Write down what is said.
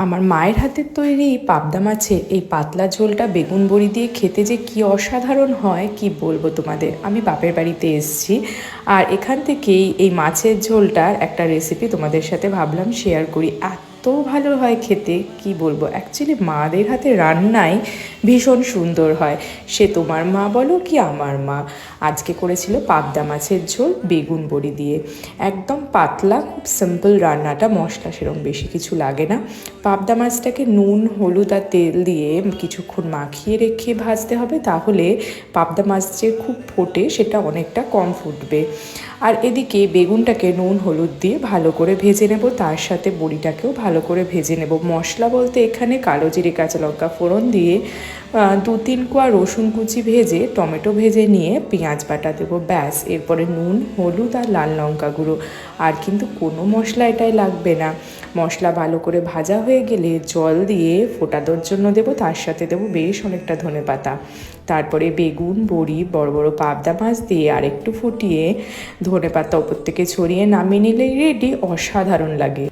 আমার মায়ের হাতের তৈরি পাবদা মাছের এই পাতলা ঝোলটা বেগুন বড়ি দিয়ে খেতে যে কি অসাধারণ হয় কি বলবো তোমাদের। আমি বাপের বাড়িতে এসেছি আর এখান থেকেই এই মাছের ঝোলটার একটা রেসিপি তোমাদের সাথে ভাবলাম শেয়ার করি। এত ভালো হয় খেতে কি বলবো। অ্যাকচুয়ালি মাদের হাতে রান্নাই ভীষণ সুন্দর হয়, সে তোমার মা বলো কি আমার মা। আজকে করেছিল পাবদা মাছের ঝোল বেগুন বড়ি দিয়ে, একদম পাতলা, খুব সিম্পল রান্নাটা, মশলা সেরকম বেশি কিছু লাগে না। পাবদা মাছটাকে নুন হলুদ আর তেল দিয়ে কিছুক্ষণ মাখিয়ে রেখে ভাজতে হবে, তাহলে পাবদা মাছ যে খুব ফোটে সেটা অনেকটা কম ফুটবে। আর এদিকে বেগুনটাকে নুন হলুদ দিয়ে ভালো করে ভেজে নেব, তার সাথে বড়িটাকেও ভালো করে ভেজে নেব। মশলা বলতে এখানে কালো জিরে কাঁচা লঙ্কা ফোড়ন দিয়ে 2-3 কোয়া রসুন কুচি ভেজে টমেটো ভেজে নিয়ে পেঁয়াজ বাটা দেবো, ব্যাস। এরপরে নুন হলুদ আর লাল লঙ্কা গুঁড়ো, আর কিন্তু কোনো মশলা এটাই লাগবে না। মশলা ভালো করে ভাজা হয়ে গেলে জল দিয়ে ফোটানোর জন্য দেবো, তার সাথে দেবো বেশ অনেকটা ধনেপাতা। তারপরে বেগুন বড়ি বড় বড় পাবদা মাছ দিয়ে আর একটু ফুটিয়ে ধনেপাতা ওপর থেকে ছড়িয়ে নামিয়ে নিলেই রেডি। অসাধারণ লাগে।